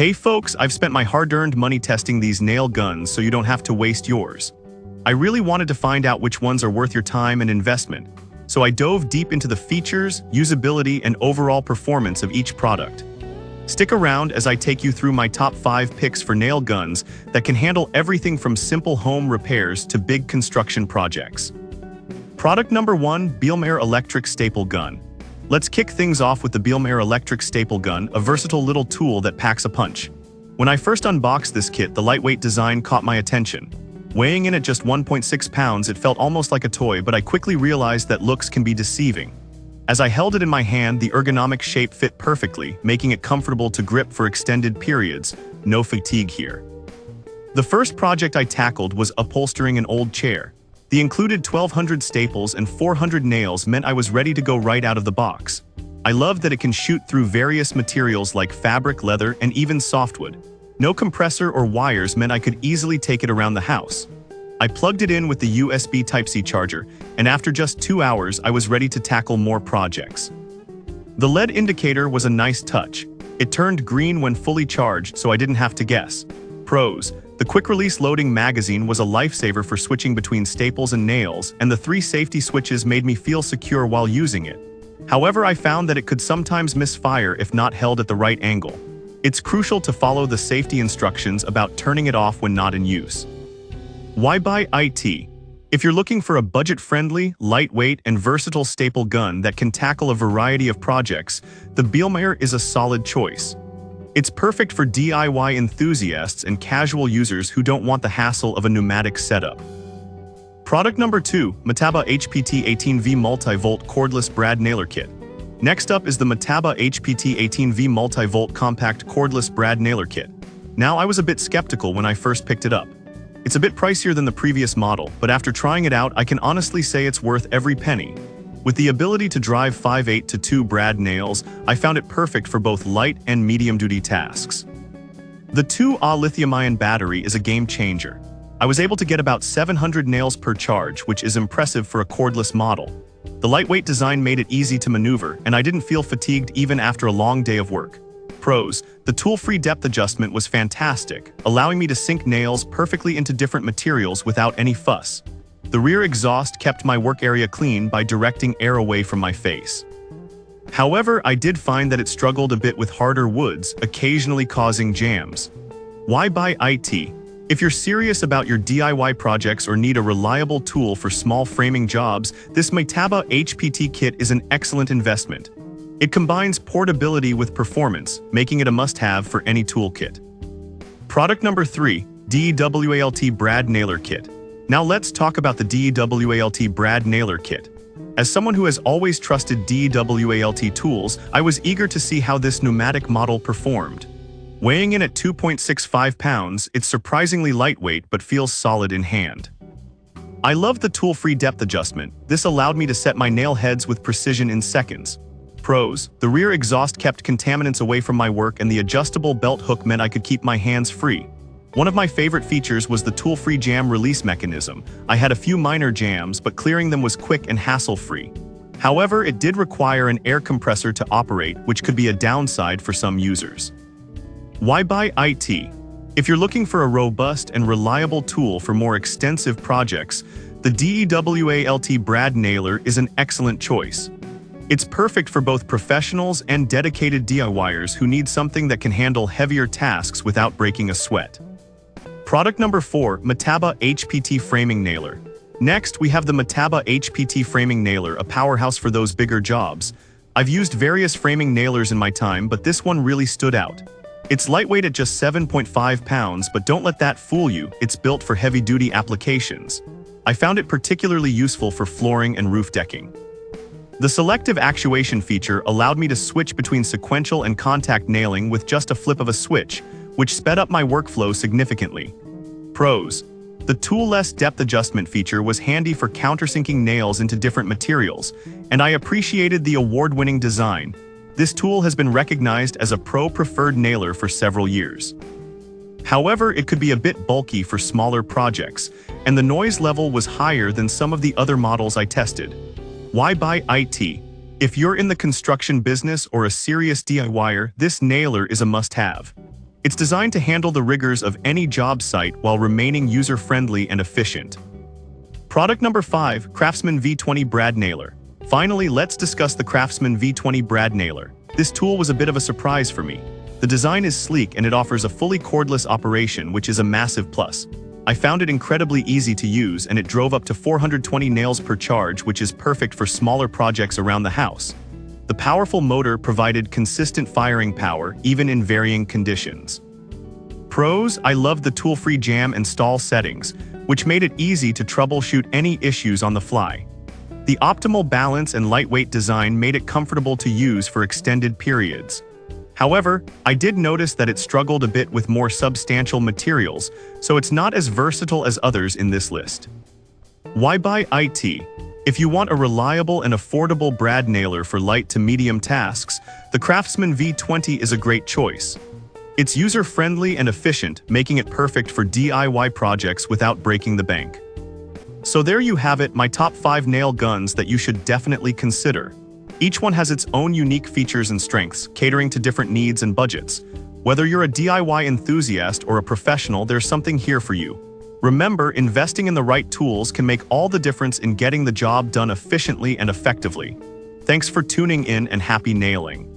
Hey folks, I've spent my hard-earned money testing these nail guns so you don't have to waste yours. I really wanted to find out which ones are worth your time and investment, so I dove deep into the features, usability, and overall performance of each product. Stick around as I take you through my top 5 picks for nail guns that can handle everything from simple home repairs to big construction projects. Product number 1, Bielmeier Electric Staple Gun. Let's kick things off with the Bielmeier Electric Staple Gun, a versatile little tool that packs a punch. When I first unboxed this kit, the lightweight design caught my attention. Weighing in at just 1.6 pounds, it felt almost like a toy, but I quickly realized that looks can be deceiving. As I held it in my hand, the ergonomic shape fit perfectly, making it comfortable to grip for extended periods. No fatigue here. The first project I tackled was upholstering an old chair. The included 1,200 staples and 400 nails meant I was ready to go right out of the box. I loved that it can shoot through various materials like fabric, leather, and even softwood. No compressor or wires meant I could easily take it around the house. I plugged it in with the USB Type-C charger, and after just 2 hours, I was ready to tackle more projects. The LED indicator was a nice touch. It turned green when fully charged, so I didn't have to guess. Pros: the quick-release loading magazine was a lifesaver for switching between staples and nails, and the 3 safety switches made me feel secure while using it. However, I found that it could sometimes misfire if not held at the right angle. It's crucial to follow the safety instructions about turning it off when not in use. Why buy IT? If you're looking for a budget-friendly, lightweight, and versatile staple gun that can tackle a variety of projects, the Bielmeier is a solid choice. It's perfect for DIY enthusiasts and casual users who don't want the hassle of a pneumatic setup. Product number 2, Metaba HPT 18V Multi-Volt Cordless Brad Nailer Kit. Next up is the Metaba HPT 18V Multi-Volt Compact Cordless Brad Nailer Kit. Now, I was a bit skeptical when I first picked it up. It's a bit pricier than the previous model, but after trying it out, I can honestly say it's worth every penny. With the ability to drive 5/8 to 2 brad nails, I found it perfect for both light and medium-duty tasks. The 2Ah lithium-ion battery is a game changer. I was able to get about 700 nails per charge, which is impressive for a cordless model. The lightweight design made it easy to maneuver, and I didn't feel fatigued even after a long day of work. Pros: the tool-free depth adjustment was fantastic, allowing me to sink nails perfectly into different materials without any fuss. The rear exhaust kept my work area clean by directing air away from my face. However, I did find that it struggled a bit with harder woods, occasionally causing jams. Why buy IT? If you're serious about your DIY projects or need a reliable tool for small framing jobs, this Metaba HPT kit is an excellent investment. It combines portability with performance, making it a must-have for any toolkit. Product number 3, DEWALT Brad Nailer Kit. Now let's talk about the DEWALT Brad Nailer Kit. As someone who has always trusted DEWALT tools, I was eager to see how this pneumatic model performed. Weighing in at 2.65 pounds, it's surprisingly lightweight but feels solid in hand. I love the tool-free depth adjustment. This allowed me to set my nail heads with precision in seconds. Pros: the rear exhaust kept contaminants away from my work, and the adjustable belt hook meant I could keep my hands free. One of my favorite features was the tool-free jam release mechanism. I had a few minor jams, but clearing them was quick and hassle-free. However, it did require an air compressor to operate, which could be a downside for some users. Why buy IT? If you're looking for a robust and reliable tool for more extensive projects, the DEWALT Brad Nailer is an excellent choice. It's perfect for both professionals and dedicated DIYers who need something that can handle heavier tasks without breaking a sweat. Product number 4, Metaba HPT Framing Nailer. Next, we have the Metaba HPT Framing Nailer, a powerhouse for those bigger jobs. I've used various framing nailers in my time, but this one really stood out. It's lightweight at just 7.5 pounds, but don't let that fool you, it's built for heavy-duty applications. I found it particularly useful for flooring and roof decking. The selective actuation feature allowed me to switch between sequential and contact nailing with just a flip of a switch, which sped up my workflow significantly. Pros: the tool-less depth adjustment feature was handy for countersinking nails into different materials, and I appreciated the award-winning design. This tool has been recognized as a pro-preferred nailer for several years. However, it could be a bit bulky for smaller projects, and the noise level was higher than some of the other models I tested. Why buy IT? If you're in the construction business or a serious DIYer, this nailer is a must-have. It's designed to handle the rigors of any job site while remaining user-friendly and efficient. Product number 5, Craftsman V20 Brad Nailer. Finally, let's discuss the Craftsman V20 Brad Nailer. This tool was a bit of a surprise for me. The design is sleek and it offers a fully cordless operation, which is a massive plus. I found it incredibly easy to use and it drove up to 420 nails per charge, which is perfect for smaller projects around the house. The powerful motor provided consistent firing power, even in varying conditions. Pros: I loved the tool-free jam and stall settings, which made it easy to troubleshoot any issues on the fly. The optimal balance and lightweight design made it comfortable to use for extended periods. However, I did notice that it struggled a bit with more substantial materials, so it's not as versatile as others in this list. Why buy IT? If you want a reliable and affordable brad nailer for light to medium tasks, the Craftsman V20 is a great choice. It's user-friendly and efficient, making it perfect for DIY projects without breaking the bank. So there you have it, my top 5 nail guns that you should definitely consider. Each one has its own unique features and strengths, catering to different needs and budgets. Whether you're a DIY enthusiast or a professional, there's something here for you. Remember, investing in the right tools can make all the difference in getting the job done efficiently and effectively. Thanks for tuning in and happy nailing.